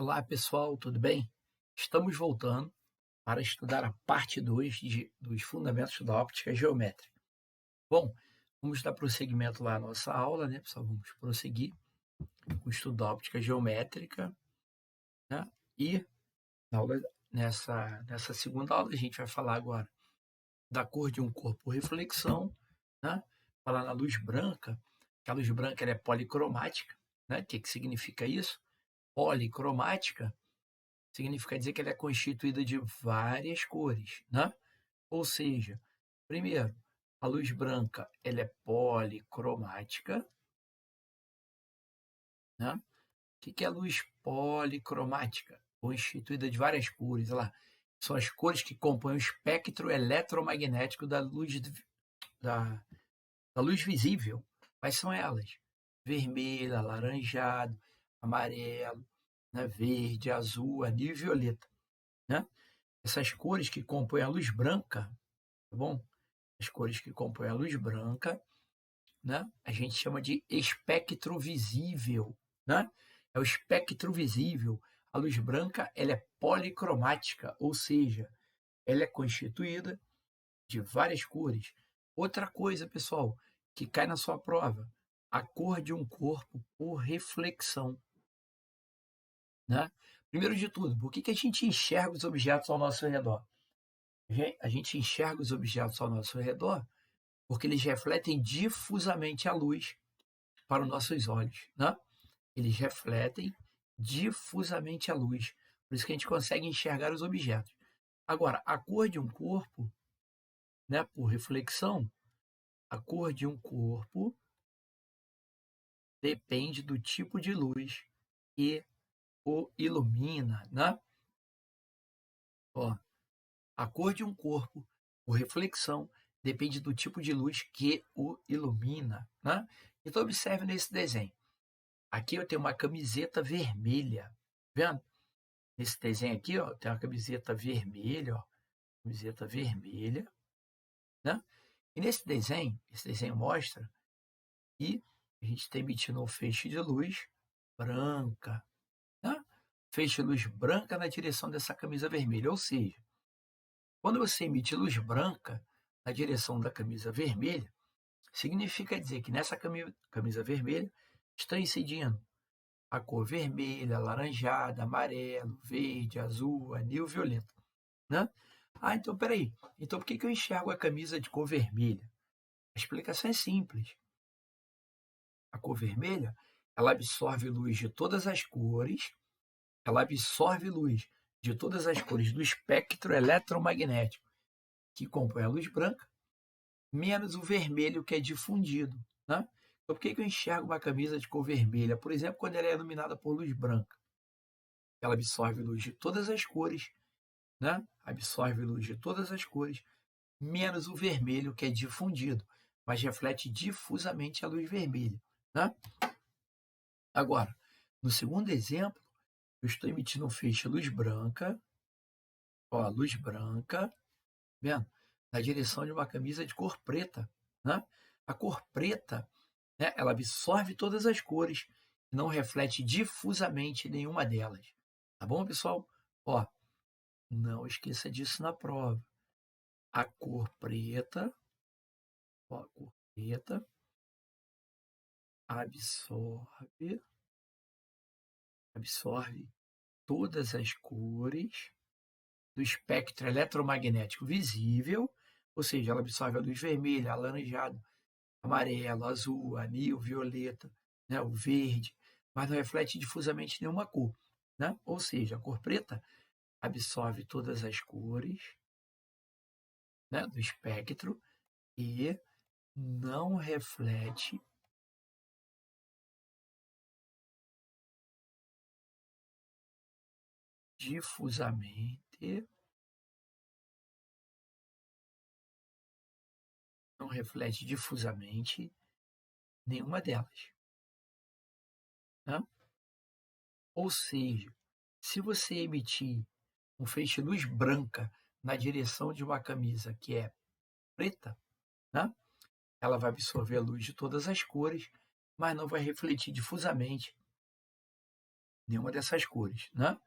Olá, pessoal, tudo bem? Estamos voltando para estudar a parte 2 dos Fundamentos da Óptica Geométrica. Bom, vamos dar prosseguimento lá à nossa aula, né, pessoal? Vamos prosseguir com o estudo da óptica geométrica, né? E na aula, nessa segunda aula, a gente vai falar agora da cor de um corpo por reflexão, né? Falar na luz branca, que a luz branca ela é policromática, né? O que, que significa isso? Policromática significa dizer que ela é constituída de várias cores, né? Ou seja, primeiro, a luz branca ela é policromática, né? O que é a luz policromática? Constituída de várias cores, olha lá, são as cores que compõem o espectro eletromagnético da, da luz visível. Quais são elas? Vermelho, alaranjado, amarelo, né? Verde, azul, anil e violeta, né? Essas cores que compõem a luz branca, tá bom? As cores que compõem a luz branca, né? A gente chama de espectro visível, né? É o espectro visível. A luz branca, ela é policromática, ou seja, ela é constituída de várias cores. Outra coisa, pessoal, que cai na sua prova, a cor de um corpo por reflexão, né? Primeiro de tudo, por que a gente enxerga os objetos ao nosso redor? A gente enxerga os objetos ao nosso redor porque eles refletem difusamente a luz para os nossos olhos, né? Eles refletem difusamente a luz, por isso que a gente consegue enxergar os objetos. Agora, a cor de um corpo, né, por reflexão, a cor de um corpo depende do tipo de luz que o ilumina, né? Ó, a cor de um corpo, por reflexão, depende do tipo de luz que o ilumina, né? Então observe nesse desenho. Aqui eu tenho uma camiseta vermelha, tá vendo? Nesse desenho aqui, ó, tem uma camiseta vermelha, ó, camiseta vermelha, né? E nesse desenho, esse desenho mostra que a gente está emitindo um feixe de luz branca, né? Feixe de luz branca na direção dessa camisa vermelha, ou seja, quando você emite luz branca na direção da camisa vermelha, significa dizer que nessa camisa vermelha está incidindo a cor vermelha, alaranjada, amarelo, verde, azul, anil, violeta, né? Ah, então peraí. Então por que eu enxergo a camisa de cor vermelha? A explicação é simples. A cor vermelha, ela absorve luz de todas as cores, ela absorve luz de todas as cores do espectro eletromagnético que compõe a luz branca, menos o vermelho que é difundido, né? Então por que eu enxergo uma camisa de cor vermelha? Por exemplo, quando ela é iluminada por luz branca, ela absorve luz de todas as cores, né? Absorve luz de todas as cores, menos o vermelho que é difundido, mas reflete difusamente a luz vermelha, né? Agora, no segundo exemplo, eu estou emitindo um feixe luz branca, ó, luz branca, vendo? Na direção de uma camisa de cor preta, né? A cor preta, né, ela absorve todas as cores e não reflete difusamente nenhuma delas. Tá bom, pessoal? Ó, não esqueça disso na prova. A cor preta, ó, a cor preta absorve todas as cores do espectro eletromagnético visível, ou seja, ela absorve a luz vermelha, alaranjado, amarelo, azul, anil, violeta, né, o verde, mas não reflete difusamente nenhuma cor, né? Ou seja, a cor preta absorve todas as cores, né, do espectro e não reflete difusamente, não reflete difusamente nenhuma delas, né? Ou seja, se você emitir um feixe de luz branca na direção de uma camisa que é preta, né? Ela vai absorver a luz de todas as cores, mas não vai refletir difusamente nenhuma dessas cores, né?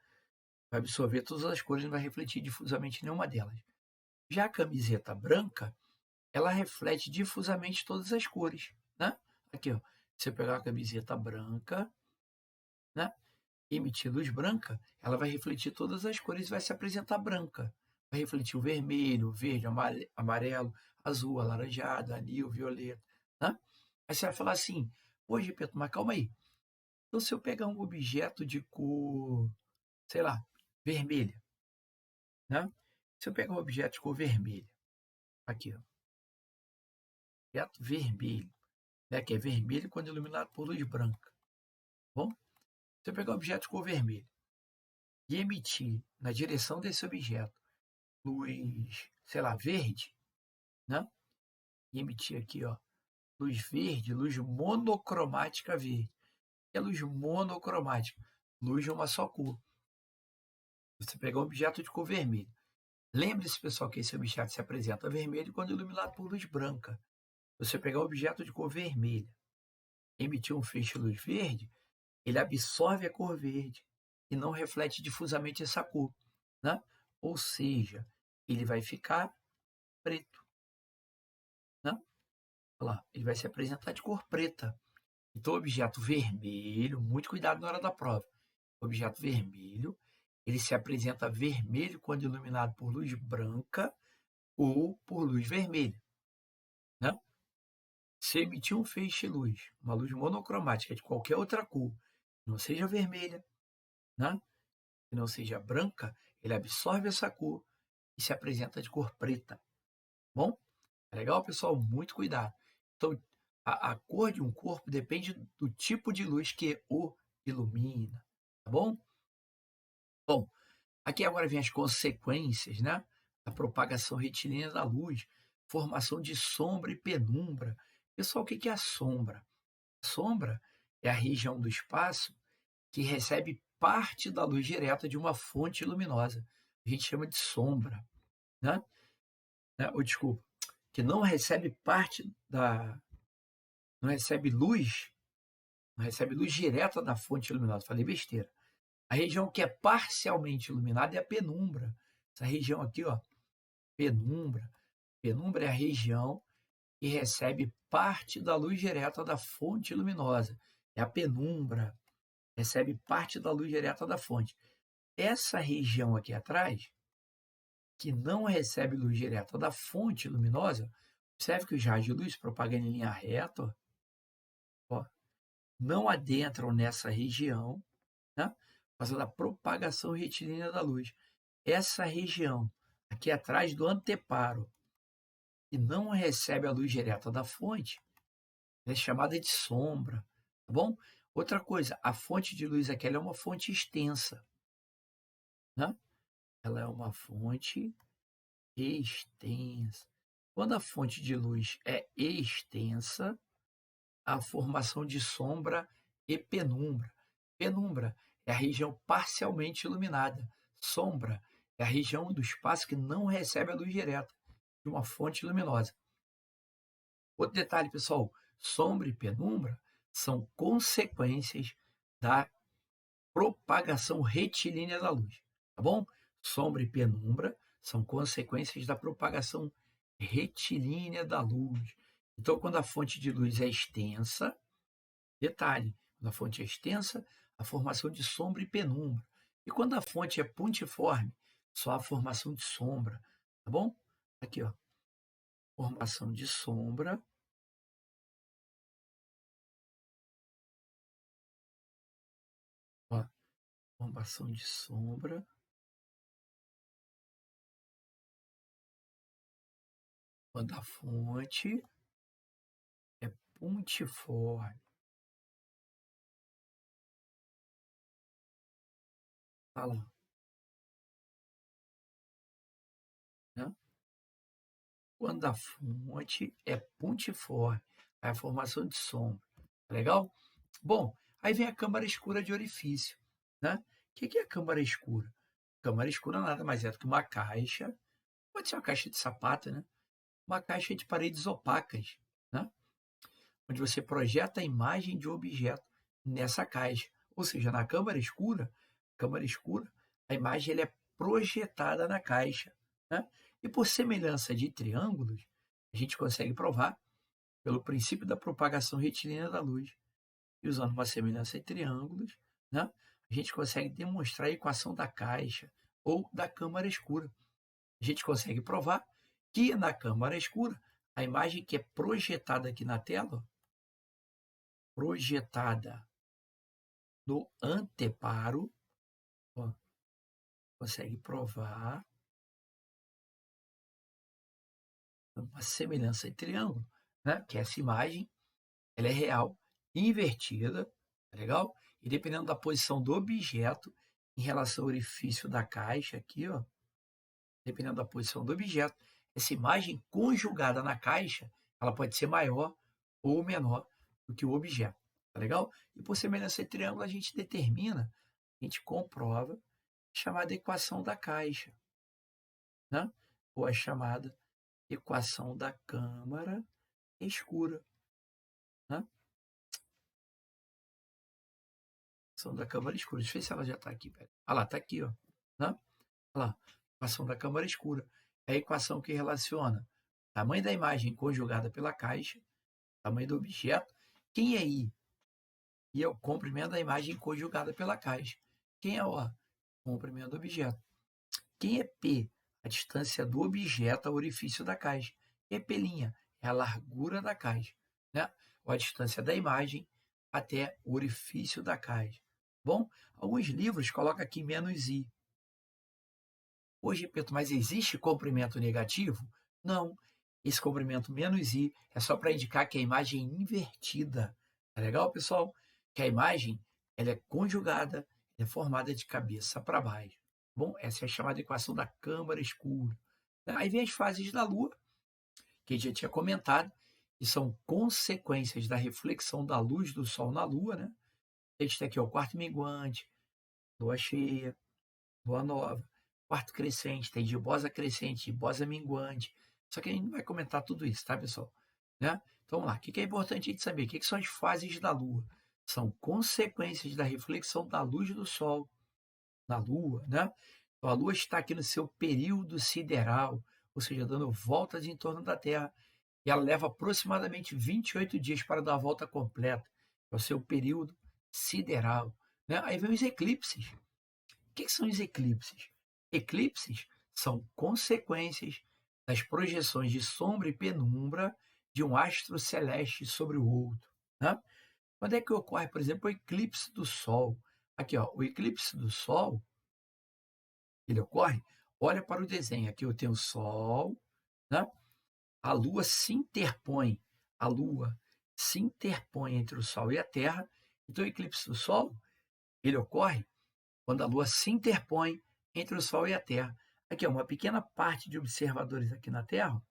Vai absorver todas as cores e não vai refletir difusamente em nenhuma delas. Já a camiseta branca, ela reflete difusamente todas as cores, né? Aqui, ó, se eu pegar uma camiseta branca, né, e emitir luz branca, ela vai refletir todas as cores e vai se apresentar branca. Vai refletir o vermelho, o verde, amarelo, azul, alaranjado, anil, violeta, né? Aí você vai falar assim, pô, Gepeto, mas calma aí. Então, se eu pegar um objeto de cor, sei lá, vermelha, né? Se eu pegar um objeto de cor vermelha, aqui, ó, objeto vermelho, né, que é vermelho quando iluminado por luz branca, tá bom? Se eu pegar um objeto de cor vermelha e emitir na direção desse objeto luz, sei lá, verde, né? E emitir aqui, ó, luz verde, luz monocromática verde. É luz monocromática, luz de uma só cor. Você pegar um objeto de cor vermelha. Lembre-se, pessoal, que esse objeto se apresenta vermelho quando iluminado por luz branca. Você pegar um objeto de cor vermelha, emitir um feixe de luz verde, ele absorve a cor verde e não reflete difusamente essa cor, né? Ou seja, ele vai ficar preto, né? Olha lá, ele vai se apresentar de cor preta. Então, o objeto vermelho, muito cuidado na hora da prova. O objeto vermelho, ele se apresenta vermelho quando iluminado por luz branca ou por luz vermelha, né? Se emitir um feixe de luz, uma luz monocromática de qualquer outra cor, que não seja vermelha, né? Que não seja branca, ele absorve essa cor e se apresenta de cor preta. Bom? É legal, pessoal? Muito cuidado. Então, a cor de um corpo depende do tipo de luz que o ilumina, tá bom? Bom, aqui agora vem as consequências, né? A propagação retilínea da luz, formação de sombra e penumbra. Pessoal, o que é a sombra? A sombra é a região do espaço que recebe parte da luz direta de uma fonte luminosa. A gente chama de sombra, né? Ou desculpa, que não recebe parte da, não recebe luz, não recebe luz direta da fonte luminosa. Falei besteira. A região que é parcialmente iluminada é a penumbra. Essa região aqui, ó, penumbra. Penumbra é a região que recebe parte da luz direta da fonte luminosa. É a penumbra. Recebe parte da luz direta da fonte. Essa região aqui atrás, que não recebe luz direta da fonte luminosa, observe que os raios de luz propagando em linha reta, ó, não adentram nessa região, né, por causa da propagação retilínea da luz. Essa região aqui atrás do anteparo, que não recebe a luz direta da fonte, é chamada de sombra, tá bom? Outra coisa, a fonte de luz aqui ela é uma fonte extensa, né? Ela é uma fonte extensa. Quando a fonte de luz é extensa, a formação de sombra e penumbra. Penumbra é a região parcialmente iluminada. Sombra é a região do espaço que não recebe a luz direta de uma fonte luminosa. Outro detalhe, pessoal, sombra e penumbra são consequências da propagação retilínea da luz, tá bom? Sombra e penumbra são consequências da propagação retilínea da luz. Então, quando a fonte de luz é extensa, detalhe, quando a fonte é extensa, a formação de sombra e penumbra. E quando a fonte é pontiforme, só a formação de sombra, tá bom? Aqui, ó, formação de sombra, ó, formação de sombra, quando a fonte é pontiforme. Tá lá, né? Quando a fonte é pontiforme, é a formação de sombra. Tá legal? Bom, aí vem a câmara escura de orifício, né? O que é a câmara escura? Câmara escura nada mais é do que uma caixa, pode ser uma caixa de sapato, né? Uma caixa de paredes opacas, né? Onde você projeta a imagem de um objeto nessa caixa. Ou seja, na câmara escura, a imagem ela é projetada na caixa, né? E por semelhança de triângulos, a gente consegue provar pelo princípio da propagação retilínea da luz. E usando uma semelhança de triângulos, né, a gente consegue demonstrar a equação da caixa ou da câmara escura. A gente consegue provar que na câmara escura, a imagem que é projetada aqui na tela, projetada no anteparo, ó, consegue provar uma semelhança de triângulo, né, que essa imagem ela é real, invertida, tá legal? E dependendo da posição do objeto em relação ao orifício da caixa aqui, ó, dependendo da posição do objeto, essa imagem conjugada na caixa, ela pode ser maior ou menor do que o objeto, tá legal? E por semelhança de triângulo, a gente determina, a gente comprova a chamada equação da caixa, né? Ou a chamada equação da câmara escura, né? Equação da câmara escura. Deixa eu ver se ela já está aqui. Pera. Ah lá, está aqui, ó. Né? Olha lá, equação da câmara escura. É a equação que relaciona o tamanho da imagem conjugada pela caixa, tamanho do objeto. Quem é I? I é o comprimento da imagem conjugada pela caixa. Quem é O? Comprimento do objeto. Quem é P? A distância do objeto ao orifício da caixa. Quem é P'? É a largura da caixa, né? Ou a distância da imagem até o orifício da caixa. Bom, alguns livros colocam aqui menos I. Hoje, repito, mas existe comprimento negativo? Não. Esse comprimento menos I é só para indicar que a imagem é invertida. É legal, pessoal? Que a imagem ela é conjugada, é formada de cabeça para baixo. Bom, essa é a chamada equação da câmara escura. Aí vem as fases da Lua, que a gente já tinha comentado, que são consequências da reflexão da luz do Sol na Lua, né? A gente tem aqui o quarto minguante, lua cheia, lua nova, quarto crescente, tem gibosa crescente, gibosa minguante. Só que a gente não vai comentar tudo isso, tá, pessoal? Né? Então, vamos lá. O que é importante a gente saber? O que são as fases da Lua? São consequências da reflexão da luz do Sol na Lua, né? Então, a Lua está aqui no seu período sideral, ou seja, dando voltas em torno da Terra, e ela leva aproximadamente 28 dias para dar a volta completa, é o seu período sideral, né? Aí vem os eclipses. O que são os eclipses? Eclipses são consequências das projeções de sombra e penumbra de um astro celeste sobre o outro, né? Quando é que ocorre, por exemplo, o eclipse do Sol? Aqui, ó, o eclipse do Sol, ele ocorre, olha para o desenho, aqui eu tenho o Sol, né? A Lua se interpõe, a Lua se interpõe entre o Sol e a Terra. Então, o eclipse do Sol, ele ocorre quando a Lua se interpõe entre o Sol e a Terra. Aqui, ó, uma pequena parte de observadores aqui na Terra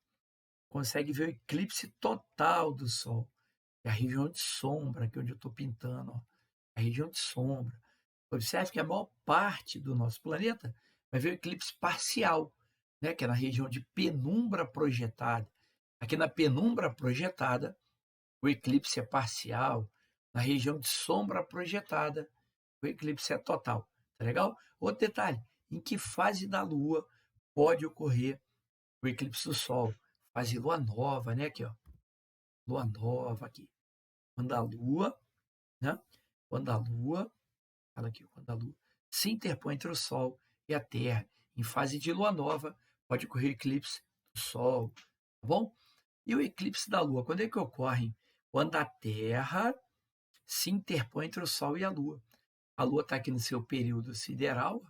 consegue ver o eclipse total do Sol. É a região de sombra, aqui onde eu estou pintando, ó, a região de sombra. Observe que a maior parte do nosso planeta vai ver o eclipse parcial, né, que é na região de penumbra projetada. Aqui na penumbra projetada, o eclipse é parcial. Na região de sombra projetada, o eclipse é total. Tá legal? Outro detalhe, em que fase da Lua pode ocorrer o eclipse do Sol? Fase lua nova, né? Aqui, ó. Lua nova aqui. Quando a Lua, né? Quando a Lua, fala aqui, quando a Lua se interpõe entre o Sol e a Terra. Em fase de lua nova, pode ocorrer o eclipse do Sol, tá bom? E o eclipse da Lua, quando é que ocorre? Quando a Terra se interpõe entre o Sol e a Lua. A Lua está aqui no seu período sideral,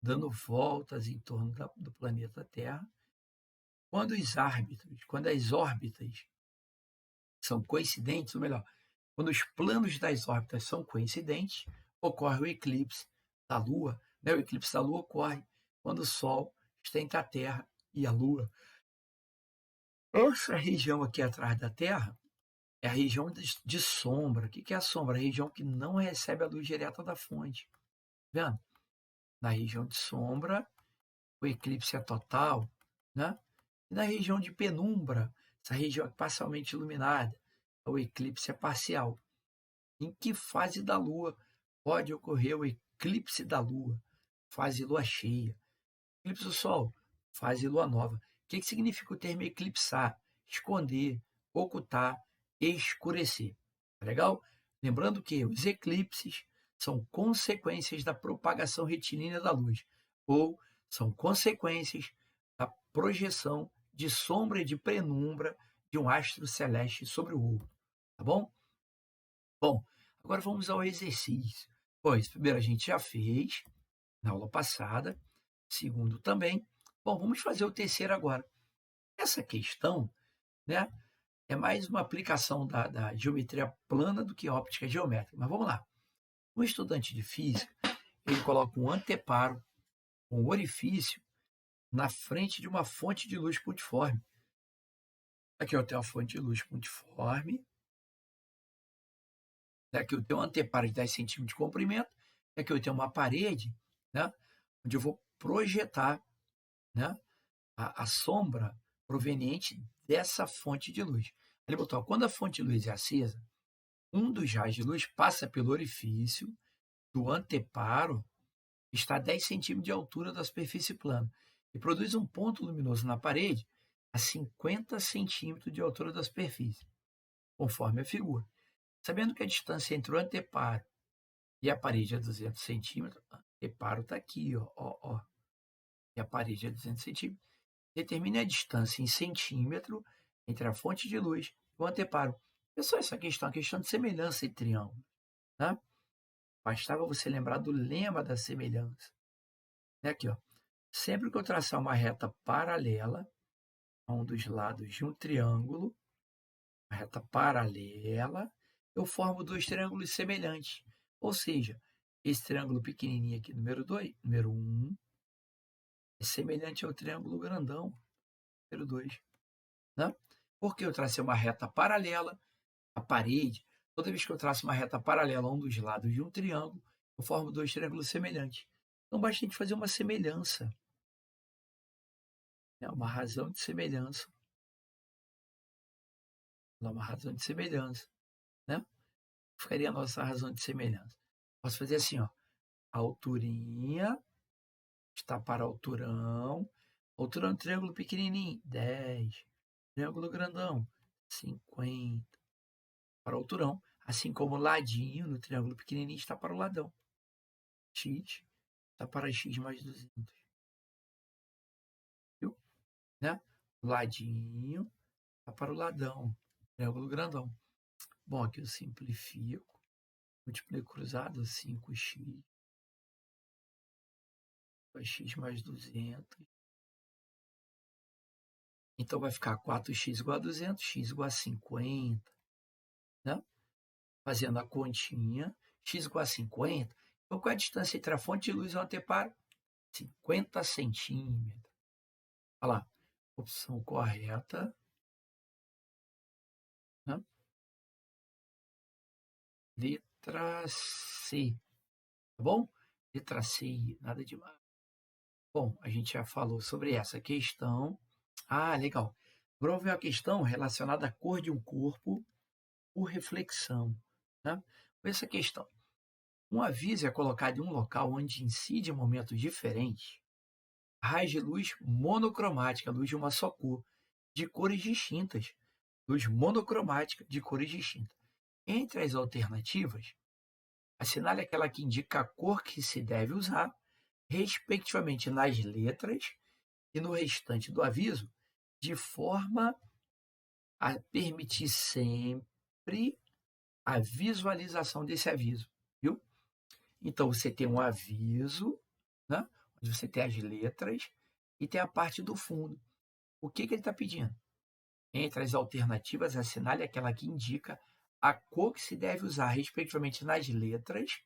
dando voltas em torno do planeta Terra. Quando as órbitas são coincidentes, ou melhor, quando os planos das órbitas são coincidentes, ocorre o eclipse da Lua. Né? O eclipse da Lua ocorre quando o Sol está entre a Terra e a Lua. Essa região aqui atrás da Terra é a região de sombra. O que é a sombra? A região que não recebe a luz direta da fonte. Tá vendo? Na região de sombra, o eclipse é total, né? E na região de penumbra, essa região é parcialmente iluminada, o eclipse é parcial. Em que fase da Lua pode ocorrer o eclipse da Lua, fase lua cheia, eclipse do Sol, fase lua nova. O que significa o termo eclipsar? Esconder, ocultar, escurecer. Tá legal? Lembrando que os eclipses são consequências da propagação retilínea da luz, ou são consequências da projeção de sombra e de penumbra de um astro celeste sobre o outro. Tá bom? Bom, agora vamos ao exercício. Pois, primeiro a gente já fez na aula passada, segundo também. Bom, vamos fazer o terceiro agora. Essa questão, né, é mais uma aplicação da geometria plana do que óptica geométrica. Mas vamos lá. Um estudante de física, ele coloca um anteparo, um orifício, na frente de uma fonte de luz pontiforme. Aqui eu tenho uma fonte de luz pontiforme. Aqui eu tenho um anteparo de 10 centímetros de comprimento. Aqui eu tenho uma parede, né, onde eu vou projetar, né, a sombra proveniente dessa fonte de luz. Ele botou, quando a fonte de luz é acesa, um dos raios de luz passa pelo orifício do anteparo, está a 10 centímetros de altura da superfície plana, e produz um ponto luminoso na parede a 50 centímetros de altura da superfície, conforme a figura. Sabendo que a distância entre o anteparo e a parede é 200 centímetros, o anteparo está aqui, ó, e a parede é 200 centímetros, determine a distância em centímetro entre a fonte de luz e o anteparo. Pessoal, essa questão é uma questão de semelhança entre triângulos. Né? Bastava você lembrar do lema da semelhança. Aqui, ó. Sempre que eu traçar uma reta paralela a um dos lados de um triângulo, uma reta paralela, eu formo dois triângulos semelhantes. Ou seja, esse triângulo pequenininho aqui, número 1, é semelhante ao triângulo grandão, número 2. Né? Porque eu tracei uma reta paralela à parede. Toda vez que eu traço uma reta paralela a um dos lados de um triângulo, eu formo dois triângulos semelhantes. Então, basta a gente fazer uma semelhança. Uma razão de semelhança. Uma razão de semelhança. Né? Ficaria a nossa razão de semelhança. Posso fazer assim, ó. A alturinha está para alturão. Alturão, triângulo pequenininho, 10. Triângulo grandão, 50. Para o alturão. Assim como o ladinho no triângulo pequenininho está para o ladão. X está para x mais 200. Viu? Né? O ladinho está para o ladão. Triângulo grandão. Bom, aqui eu simplifico. Multiplico cruzado, 5x. X mais 200. Então vai ficar 4x igual a 200, x igual a 50. Né? Fazendo a continha, x igual a 50. Então qual é a distância entre a fonte de luz e o anteparo? 50 centímetros. Olha lá, opção correta. Né? Letra C. Tá bom? Letra C, nada demais. Bom, a gente já falou sobre essa questão. Ah, legal. Agora vamos ver uma questão relacionada à cor de um corpo por reflexão. Né? Essa questão. Um aviso é colocado em um local onde incide em momentos diferentes raios de luz monocromática, luz de uma só cor, de cores distintas, luz monocromática de cores distintas. Entre as alternativas, assinale aquela que indica a cor que se deve usar, respectivamente nas letras e no restante do aviso, de forma a permitir sempre a visualização desse aviso, viu? Então, você tem um aviso, né, onde você tem as letras e tem a parte do fundo. O que ele está pedindo? Entre as alternativas, assinale aquela que indica a cor que se deve usar, respectivamente, nas letras.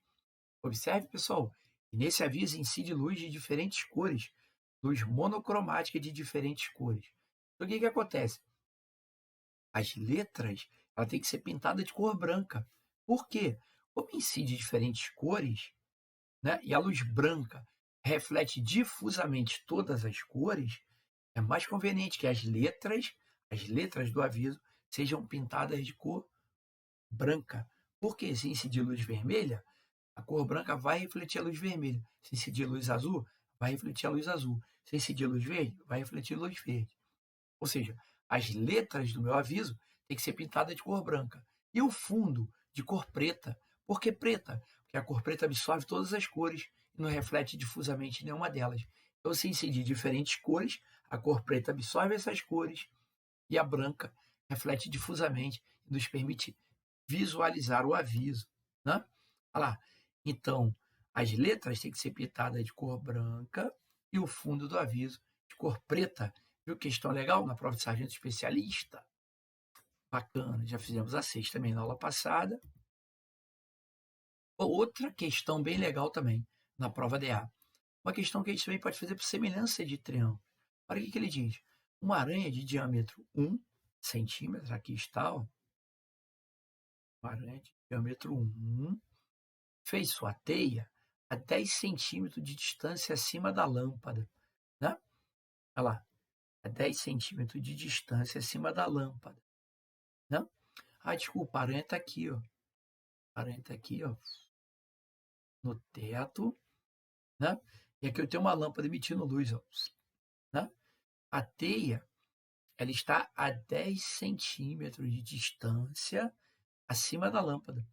Observe, pessoal, que nesse aviso incide luz de diferentes cores, luz monocromática de diferentes cores. Então, o que acontece? As letras ela tem que ser pintada de cor branca. Por quê? Como incide diferentes cores, né, e a luz branca reflete difusamente todas as cores, é mais conveniente que as letras do aviso, sejam pintadas de cor branca. Porque se incidir luz vermelha, A cor branca vai refletir a luz vermelha. Se incidir luz azul, vai refletir a luz azul. Se incidir luz verde, vai refletir luz verde. Ou seja, as letras do meu aviso têm que ser pintadas de cor branca. E o fundo de cor preta. Por que preta? Porque a cor preta absorve todas as cores e não reflete difusamente nenhuma delas. Então, se incidir diferentes cores, a cor preta absorve essas cores e a branca reflete difusamente e nos permite visualizar o aviso. Né? Olha lá. Então, as letras têm que ser pintadas de cor branca e o fundo do aviso de cor preta. Viu que questão legal na prova de sargento especialista? Bacana, já fizemos a 6 também na aula passada. Outra questão bem legal também na prova DA. Uma questão que a gente também pode fazer por semelhança de triângulo. Olha o que ele diz. Uma aranha de diâmetro 1 centímetro, aqui está, ó, uma aranha de diâmetro 1, fez sua teia a 10 centímetros de distância acima da lâmpada. Né? Olha lá, a 10 centímetros de distância acima da lâmpada. Né? Ah, desculpa, a aranha está aqui, ó. A aranha está aqui, ó, no teto. Né? E aqui eu tenho uma lâmpada emitindo luz. Ó. Né? A teia ela está a 10 centímetros de distância acima da lâmpada.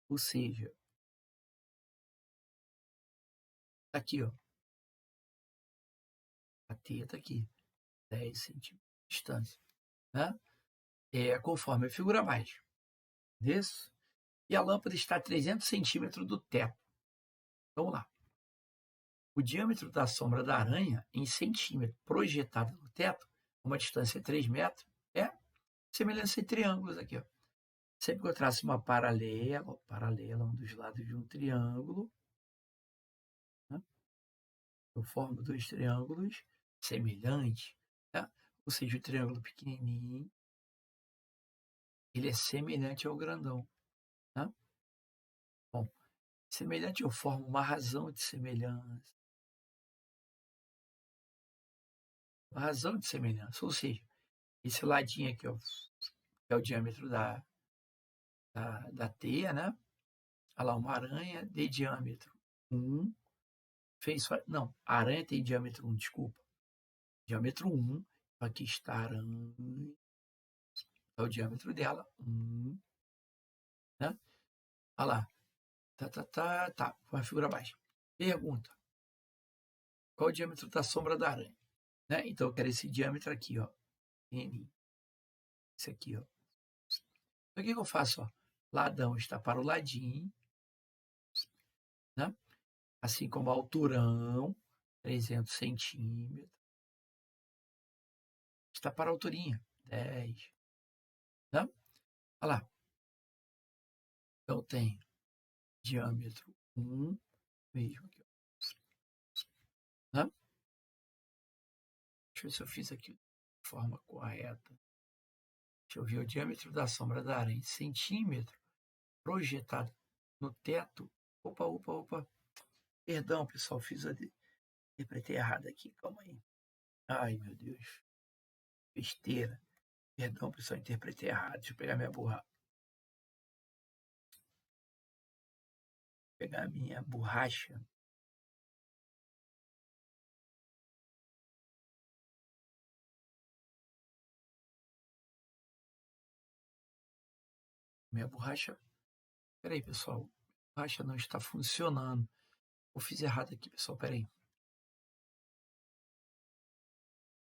Ou seja, tá aqui, ó. A teia está aqui, 10 centímetros de distância. Né? Conforme a figura abaixo. Isso. E a lâmpada está a 300 centímetros do teto. Vamos lá. O diâmetro da sombra da aranha em centímetro projetada no teto, uma distância de 3 metros, é semelhança em triângulos aqui. Ó. Sempre que eu traço uma paralela, um dos lados de um triângulo, né? Eu formo dois triângulos semelhantes, né? Ou seja, o triângulo pequenininho, ele é semelhante ao grandão. Né? Bom, semelhante eu formo uma razão de semelhança. Uma razão de semelhança, ou seja, esse ladinho aqui, ó, é o diâmetro da teia, né? Olha lá, uma aranha de diâmetro 1 fez. Não, a aranha tem diâmetro 1, desculpa. Diâmetro 1, aqui está a aranha, é o diâmetro dela, 1, né? Olha lá, tá, uma figura abaixo. Pergunta, qual o diâmetro da sombra da aranha? Né? Então, eu quero esse diâmetro aqui, ó, N, esse aqui, ó. Então, o que eu faço? Ó? Ladão está para o ladinho, né? Assim como alturão, 300 centímetros, está para a alturinha, 10. Né? Olha lá. Então, tem diâmetro 1, mesmo aqui. Né? Deixa eu ver se eu fiz aqui de forma correta. Deixa eu ver o diâmetro da sombra da aranha em centímetro projetado no teto. Opa. Perdão, pessoal, interpretei errado aqui. Calma aí. Ai, meu Deus. Besteira. Perdão, pessoal, interpretei errado. Deixa eu pegar minha borracha. Pegar minha borracha. Minha borracha. Peraí, pessoal. A borracha não está funcionando. Eu fiz errado aqui, pessoal. Peraí.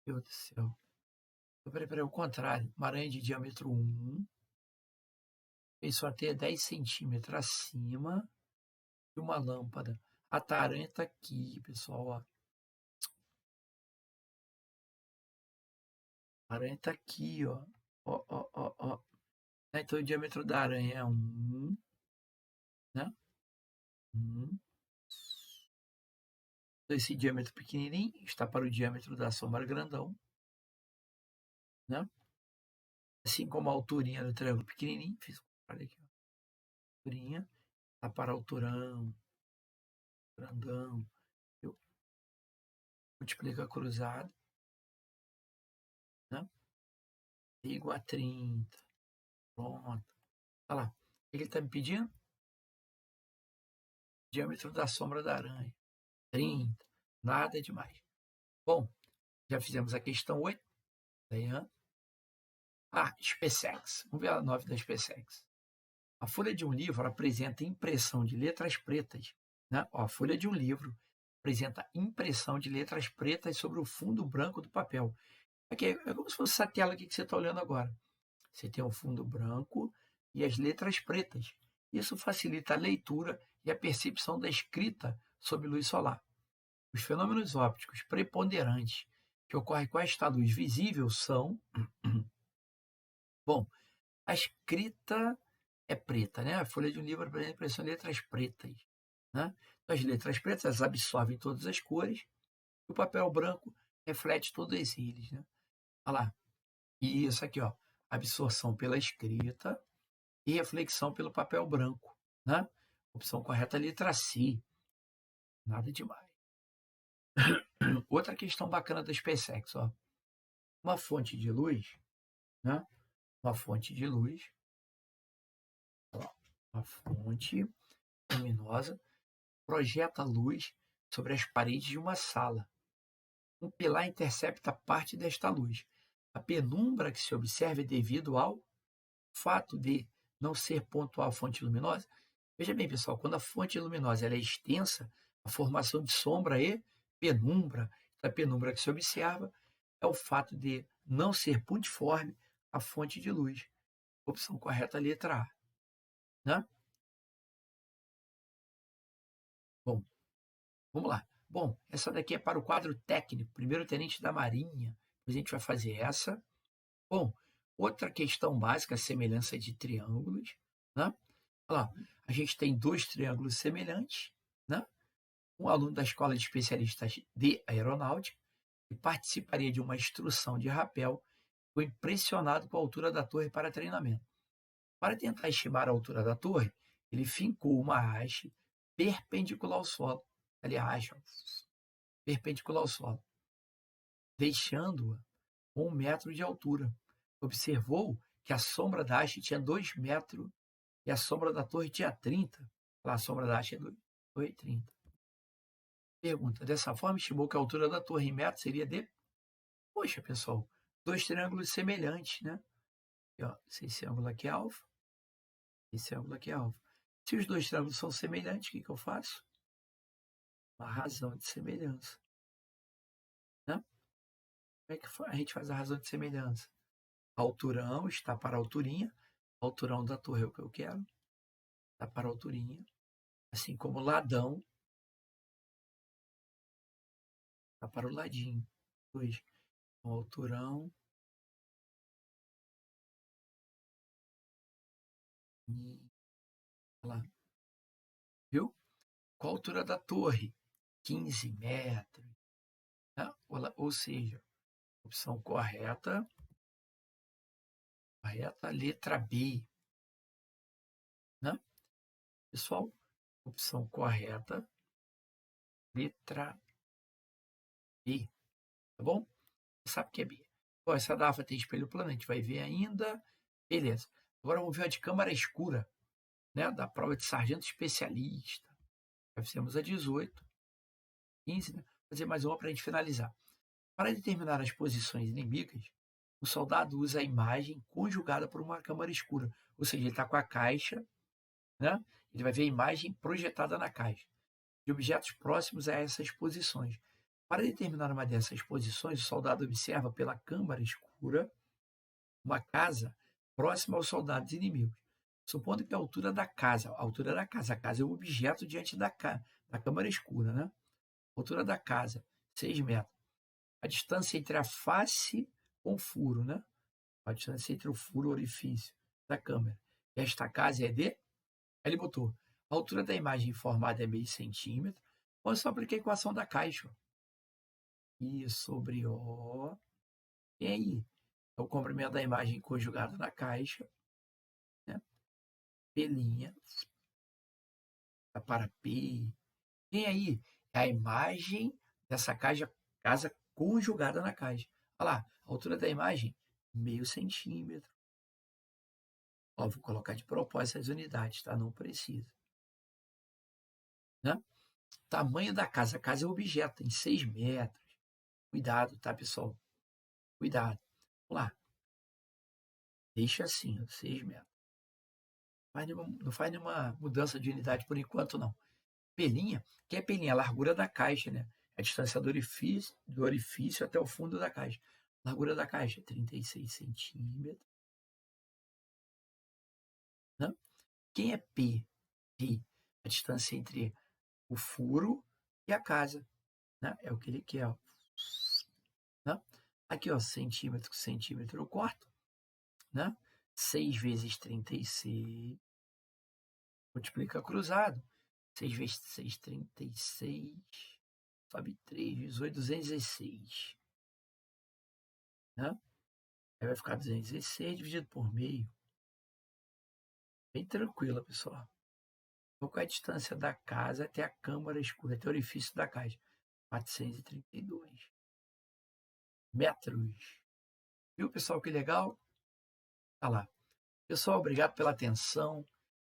Meu Deus do céu. Peraí, o contrário. Uma aranha de diâmetro 1. Fez só até 10 centímetros acima de uma lâmpada. A aranha está aqui, pessoal. Ó. A aranha está aqui, ó. Ó. Então, o diâmetro da aranha é 1, né? 1. Então, esse diâmetro pequenininho está para o diâmetro da sombra grandão, né? Assim como a alturinha do triângulo pequenininho, fiz olha aqui, ó. Alturinha está para alturão, grandão. Eu multiplico a cruzada, né? É igual a 30. Pronto. Olha lá. O que ele está me pedindo? Diâmetro da sombra da aranha, 30. Nada demais. Bom, já fizemos a questão 8. Daí, SpaceX. Vamos ver a 9 da SpaceX. A folha de um livro apresenta impressão de letras pretas, né? Ó, a folha de um livro apresenta impressão de letras pretas sobre o fundo branco do papel. Aqui é como se fosse essa tela aqui que você está olhando agora. Você tem um fundo branco e as letras pretas. Isso facilita a leitura e a percepção da escrita sob luz solar. Os fenômenos ópticos preponderantes que ocorrem com esta luz visível são... Bom, a escrita é preta, né? A folha de um livro apresenta impressão de letras pretas, né? Então, as letras pretas absorvem todas as cores e o papel branco reflete todos eles, né? Olha lá. E isso aqui, ó, absorção pela escrita e reflexão pelo papel branco, né? Opção correta, letra C. Nada demais. Outra questão bacana da SpaceX, ó. Uma fonte de luz, né? Uma fonte de luz, ó, uma fonte luminosa projeta luz sobre as paredes de uma sala. Um pilar intercepta parte desta luz. A penumbra que se observa é devido ao fato de não ser pontual a fonte luminosa. Veja bem, pessoal, quando a fonte luminosa ela é extensa, a formação de sombra e penumbra, a penumbra que se observa é o fato de não ser pontiforme a fonte de luz. Opção correta, letra A. Né? Bom, vamos lá. Bom, essa daqui é para o quadro técnico, primeiro-tenente da Marinha. Depois a gente vai fazer essa. Bom, outra questão básica, semelhança de triângulos. Né? Olha lá, a gente tem dois triângulos semelhantes. Né? Um aluno da Escola de Especialistas de Aeronáutica, que participaria de uma instrução de rapel, foi impressionado com a altura da torre para treinamento. Para tentar estimar a altura da torre, ele fincou uma haste perpendicular ao solo. Aliás, perpendicular ao solo, deixando-a com 1 metro de altura. Observou que a sombra da haste tinha 2 metros e a sombra da torre tinha 30. A sombra da haste é 2,30. Pergunta: dessa forma, estimou que a altura da torre em metros seria de... Poxa, pessoal, dois triângulos semelhantes, né? Aqui, ó, esse ângulo aqui é alfa, esse ângulo aqui é alfa. Se os dois triângulos são semelhantes, o que eu faço? Uma razão de semelhança. Né? Como é que a gente faz a razão de semelhança? Alturão está para a alturinha, alturão da torre é o que eu quero, está para a alturinha. Assim como ladão está para o ladinho. Dois. O alturão e... lá. Viu? Qual a altura da torre? 15 metros. Né? Ou seja, opção correta, letra B. Né? Pessoal, opção correta, letra B. Tá bom? Você sabe que é B. Bom, essa DAFA tem espelho plano, a gente vai ver ainda. Beleza. Agora vamos ver a de câmara escura, né? Da prova de sargento especialista. Já fizemos a 18, 15, né? Vou fazer mais uma para a gente finalizar. Para determinar as posições inimigas, o soldado usa a imagem conjugada por uma câmara escura. Ou seja, ele está com a caixa, né? Ele vai ver a imagem projetada na caixa de objetos próximos a essas posições. Para determinar uma dessas posições, o soldado observa pela câmara escura uma casa próxima aos soldados inimigos. Supondo que a altura da casa, a casa é o objeto diante da câmara escura, né? A altura da casa, 6 metros. A distância entre a face com o furo, né? A distância entre o furo e o orifício da câmera. E esta casa é de... Aí ele botou, a altura da imagem informada é meio centímetro. Ou só apliquei a equação da caixa. I sobre O. E aí? É o comprimento da imagem conjugado na caixa. Né? P', tá para P. E aí? É a imagem dessa casa conjugada na caixa. Olha lá, a altura da imagem, meio centímetro. Ó, vou colocar de propósito as unidades, tá? Não precisa. né? Tamanho da casa. A casa é objeto, tem 6 metros. Cuidado, tá, pessoal? Cuidado. Vamos lá. Deixa assim, ó, 6 metros. Não faz nenhuma mudança de unidade por enquanto, não. Pelinha, que é pelinha? A largura da caixa, né? A distância do orifício até o fundo da caixa. Largura da caixa, 36 centímetros. Né? Quem é P? Pi. A distância entre o furo e a casa. Né? É o que ele quer. Ó. Né? Aqui, ó, centímetro com centímetro eu corto. Né? 6 vezes 36. Multiplica cruzado. 6 vezes 6, 36. Sobe 3, 18, 216. Né? Aí vai ficar 216 dividido por meio. Bem tranquila, pessoal. Então, qual é a distância da casa até a câmara escura, até o orifício da caixa? 432 metros. Viu, pessoal, que legal? Tá lá. Pessoal, obrigado pela atenção.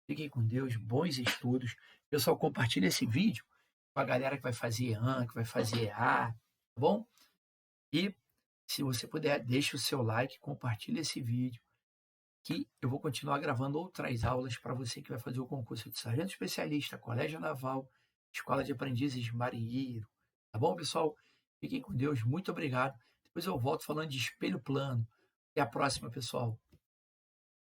Fiquem com Deus, bons estudos. Pessoal, compartilha esse vídeo com a galera que vai fazer EAN, que vai fazer EA, tá bom? E se você puder, deixe o seu like, compartilha esse vídeo, que eu vou continuar gravando outras aulas para você que vai fazer o concurso de sargento especialista, colégio naval, escola de aprendizes de marinheiro. Tá bom, pessoal? Fiquem com Deus, muito obrigado. Depois eu volto falando de espelho plano. Até a próxima, pessoal.